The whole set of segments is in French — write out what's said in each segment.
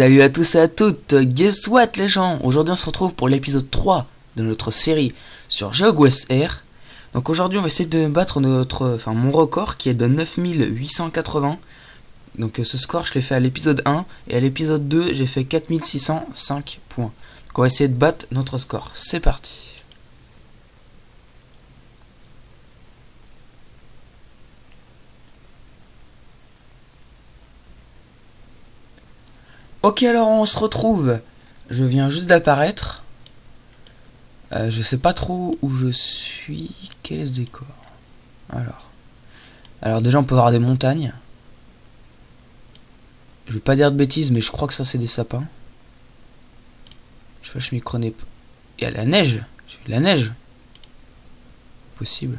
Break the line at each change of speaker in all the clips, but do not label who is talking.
Salut à tous et à toutes, guess what les gens. Aujourd'hui on se retrouve pour l'épisode 3 de notre série sur GeoGuessr. Donc aujourd'hui on va essayer de battre mon record qui est de 9880. Donc ce score je l'ai fait à l'épisode 1 et à l'épisode 2 j'ai fait 4605 points. Donc on va essayer de battre notre score, c'est parti. Ok, alors on se retrouve. Je viens juste d'apparaître. Je sais pas trop où je suis. Quel est ce décor? Alors déjà on peut voir des montagnes. Je vais pas dire de bêtises, mais je crois que ça c'est des sapins. Je m'y connais pas. Il y a la neige. J'ai vu de la neige. Possible.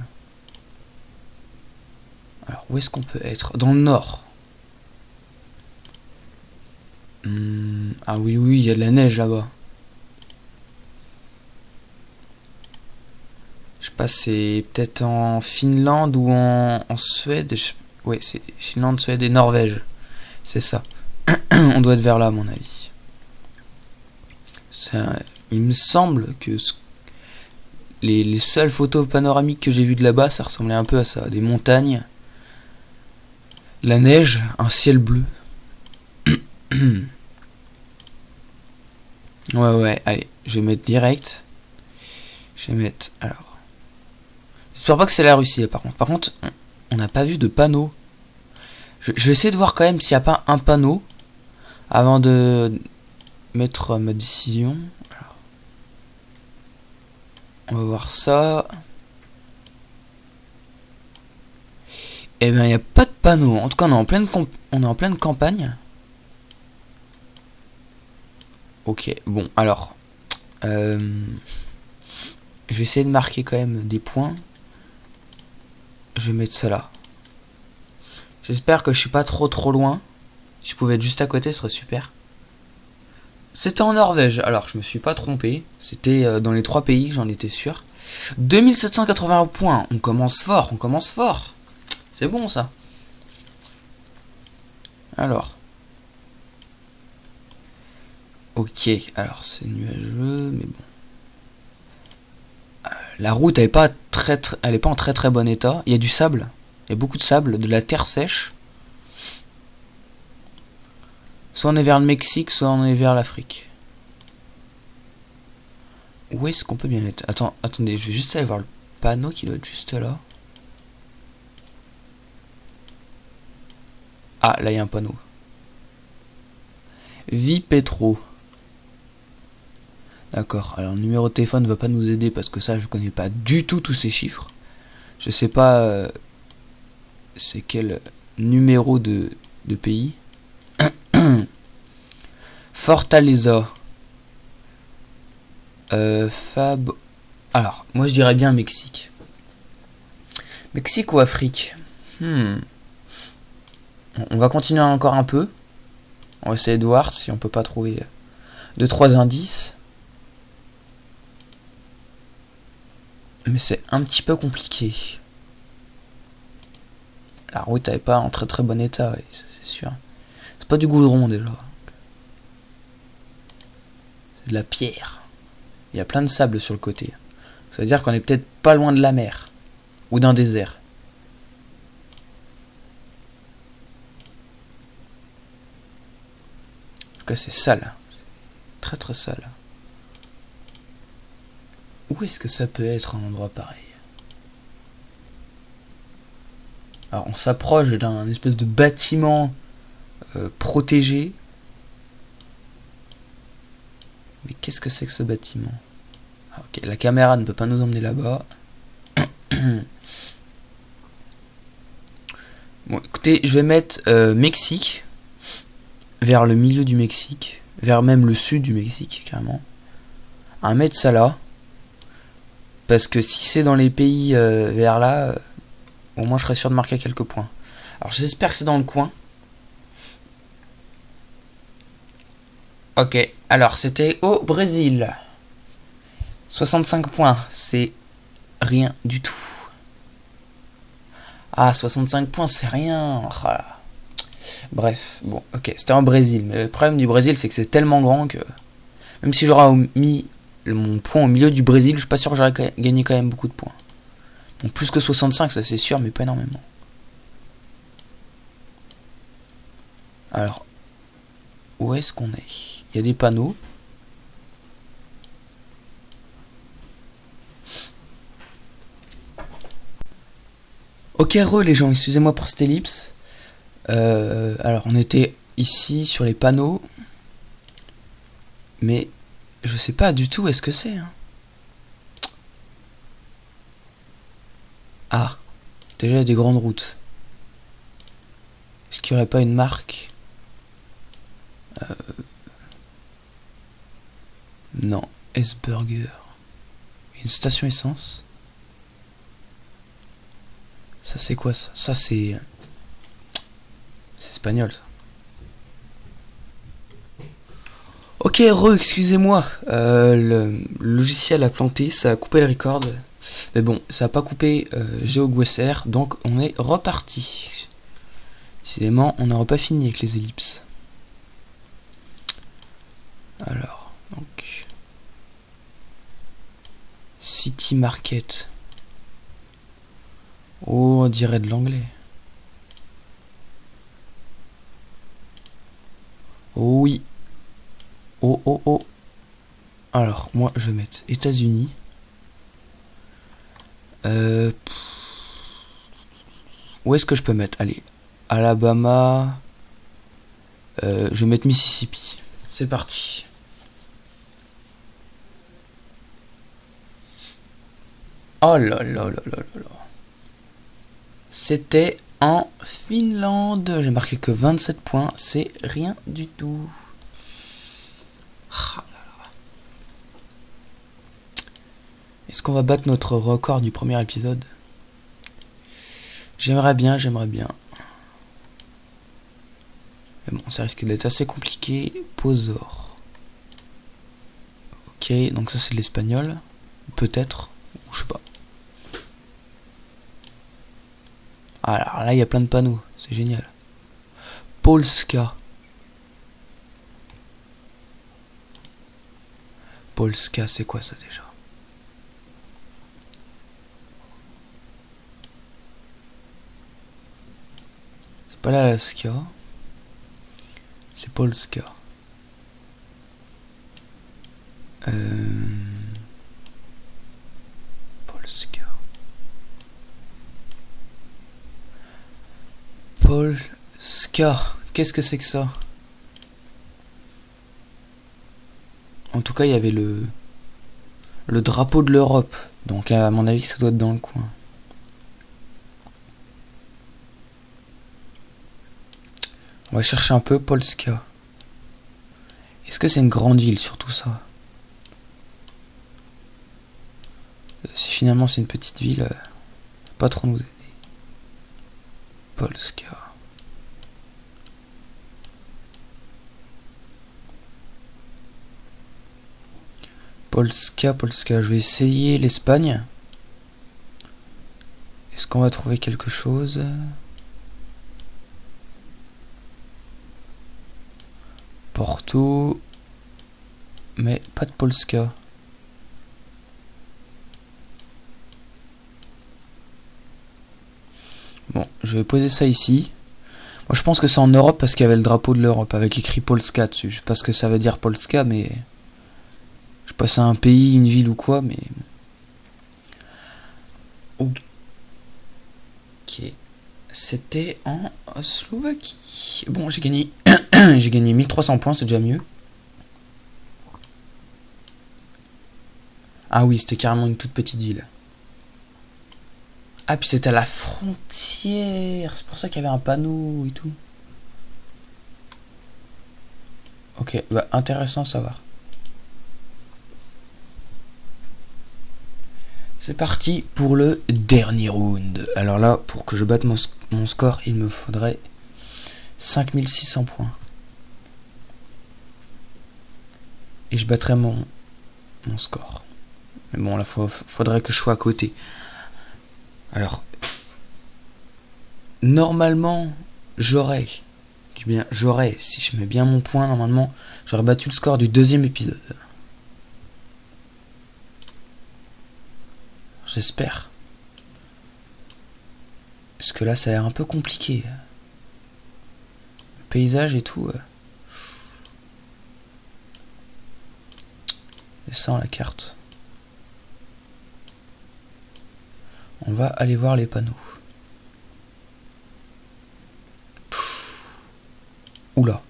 Alors où est-ce qu'on peut être? Dans le nord. Ah oui, il y a de la neige là-bas. Je sais pas, c'est peut-être en Finlande ou en Suède. Ouais, c'est Finlande, Suède et Norvège. C'est ça. On doit être vers là, à mon avis. Il me semble que les seules photos panoramiques que j'ai vues de là-bas, ça ressemblait un peu à ça. Des montagnes, la neige, un ciel bleu. Ouais, allez, je vais mettre direct. Je vais mettre, alors. J'espère pas que c'est la Russie, par contre. Par contre, on n'a pas vu de panneau. Je vais essayer de voir quand même s'il n'y a pas un panneau avant de mettre ma décision. Alors, on va voir ça. Eh bien, il n'y a pas de panneau. En tout cas, on est en pleine campagne. Ok, bon, alors. Je vais essayer de marquer quand même des points. Je vais mettre ça là. J'espère que je suis pas trop loin. Si je pouvais être juste à côté, ce serait super. C'était en Norvège, alors je me suis pas trompé. C'était dans les 3 pays, j'en étais sûr. 2781 points, on commence fort. C'est bon ça. Alors. Ok, alors c'est nuageux, mais bon. La route elle est pas en très bon état. Il y a du sable, il y a beaucoup de sable, de la terre sèche. Soit on est vers le Mexique, soit on est vers l'Afrique. Où est-ce qu'on peut bien être? Attendez, je vais juste aller voir le panneau qui doit être juste là. Ah, là il y a un panneau. Vie Pétro. D'accord, alors le numéro de téléphone ne va pas nous aider parce que ça je connais pas du tout tous ces chiffres. Je sais pas c'est quel numéro de pays. Fortaleza. Fab. Alors, moi je dirais bien Mexique. Mexique ou Afrique? On va continuer encore un peu. On va essayer de voir si on peut pas trouver 2-3 indices. Mais c'est un petit peu compliqué. La route n'est pas en très bon état, ouais, c'est sûr. C'est pas du goudron déjà. C'est de la pierre. Il y a plein de sable sur le côté. Ça veut dire qu'on est peut-être pas loin de la mer. Ou d'un désert. En tout cas c'est sale. Très sale. Où est-ce que ça peut être un endroit pareil? Alors on s'approche d'un espèce de bâtiment protégé. Mais qu'est-ce que c'est que ce bâtiment? Ok, la caméra ne peut pas nous emmener là-bas. Bon, écoutez, je vais mettre Mexique. Vers le milieu du Mexique. Vers même le sud du Mexique, carrément. On va mettre ça là. Parce que si c'est dans les pays vers là, au moins je serais sûr de marquer quelques points. Alors j'espère que c'est dans le coin. Ok, alors c'était au Brésil. 65 points, c'est rien du tout. Ah, 65 points, c'est rien. Oh Bref, bon, ok, c'était en Brésil. Mais le problème du Brésil, c'est que c'est tellement grand que... Même si j'aurais mis mon point au milieu du Brésil, je suis pas sûr que j'aurais gagné quand même beaucoup de points. Donc plus que 65, ça c'est sûr, mais pas énormément. Alors, où est-ce qu'on est? Il y a des panneaux. Ok, les gens, excusez-moi pour cette ellipse. Alors, on était ici sur les panneaux. Mais je sais pas du tout où est-ce que c'est. Hein. Ah, déjà il y a des grandes routes. Est-ce qu'il n'y aurait pas une marque? Non, S-Burger. Une station essence. Ça c'est quoi ça? Ça c'est espagnol ça. Ok, excusez-moi. Le logiciel a planté, ça a coupé le record. Mais bon, ça a pas coupé GeoGuessr, donc on est reparti. Décidément, on n'aura pas fini avec les ellipses. Alors, donc... City Market. Oh, on dirait de l'anglais. Oh oui. Oh, oh, oh. Alors, moi, je vais mettre États-Unis. Où est-ce que je peux mettre? Allez, Alabama. Je vais mettre Mississippi. C'est parti. Oh là là là là là là. C'était en Finlande. J'ai marqué que 27 points. C'est rien du tout. Ah là là. Est-ce qu'on va battre notre record du premier épisode? J'aimerais bien, j'aimerais bien. Mais bon, ça risque d'être assez compliqué. Posor. Ok, donc ça c'est de l'espagnol. Peut-être. Je sais pas. Alors là, il y a plein de panneaux. C'est génial. Polska. Polska, c'est quoi ça déjà? C'est pas l'Alaska. C'est Polska. Polska. Polska. Qu'est-ce que c'est que ça? En tout cas, il y avait le drapeau de l'Europe. Donc à mon avis, ça doit être dans le coin. On va chercher un peu Polska. Est-ce que c'est une grande île sur tout ça? Si finalement c'est une petite ville, pas trop nous aider. Polska. Polska, Polska. Je vais essayer l'Espagne. Est-ce qu'on va trouver quelque chose? Porto. Mais pas de Polska. Bon, je vais poser ça ici. Moi je pense que c'est en Europe parce qu'il y avait le drapeau de l'Europe avec écrit Polska dessus. Je sais pas ce que ça veut dire Polska, mais... Je sais pas si c'est un pays, une ville ou quoi, mais... Ok. C'était en Slovaquie. Bon, j'ai gagné... j'ai gagné 1300 points, c'est déjà mieux. Ah oui, c'était carrément une toute petite ville. Ah, puis c'était à la frontière. C'est pour ça qu'il y avait un panneau et tout. Ok, bah intéressant à savoir. C'est parti pour le dernier round. Alors là, pour que je batte mon score, il me faudrait 5600 points. Et je battrai mon score. Mais bon, là, faudrait que je sois à côté. Alors, normalement, j'aurais Si je mets bien mon point, normalement, j'aurais battu le score du deuxième épisode. J'espère. Parce que là, ça a l'air un peu compliqué. Le paysage et tout. Et sans la carte. On va aller voir les panneaux. Oula. En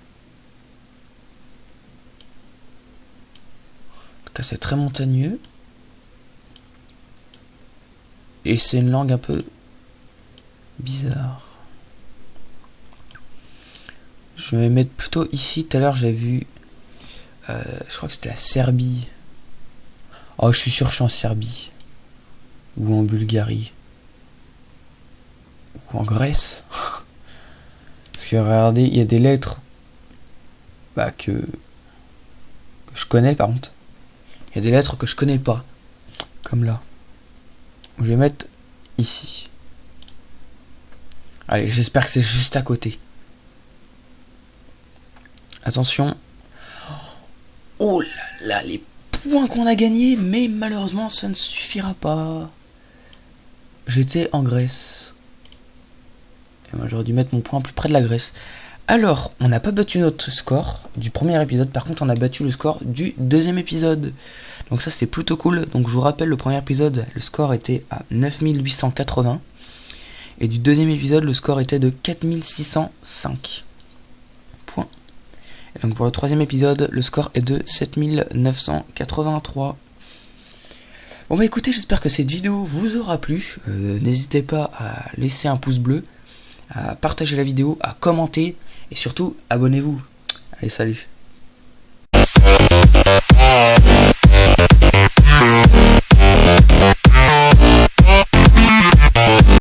tout cas, c'est très montagneux. Et c'est une langue un peu bizarre. Je vais mettre plutôt ici. Tout à l'heure, j'ai vu... je crois que c'était la Serbie. Oh, je suis sûr que je suis en Serbie. Ou en Bulgarie. Ou en Grèce. Parce que regardez, il y a des lettres que je connais par contre. Il y a des lettres que je connais pas. Comme là. Je vais mettre ici. Allez, j'espère que c'est juste à côté. Attention. Oh là là, les points qu'on a gagnés, mais malheureusement ça ne suffira pas. J'étais en Grèce. Et moi j'aurais dû mettre mon point plus près de la Grèce. Alors, on n'a pas battu notre score du premier épisode, par contre on a battu le score du deuxième épisode. Donc ça c'est plutôt cool. Donc je vous rappelle, le premier épisode, le score était à 9880. Et du deuxième épisode, le score était de 4605 points. Et donc pour le troisième épisode, le score est de 7983. Bon bah écoutez, j'espère que cette vidéo vous aura plu. N'hésitez pas à laisser un pouce bleu, à partager la vidéo, à commenter et surtout abonnez-vous. Allez, salut.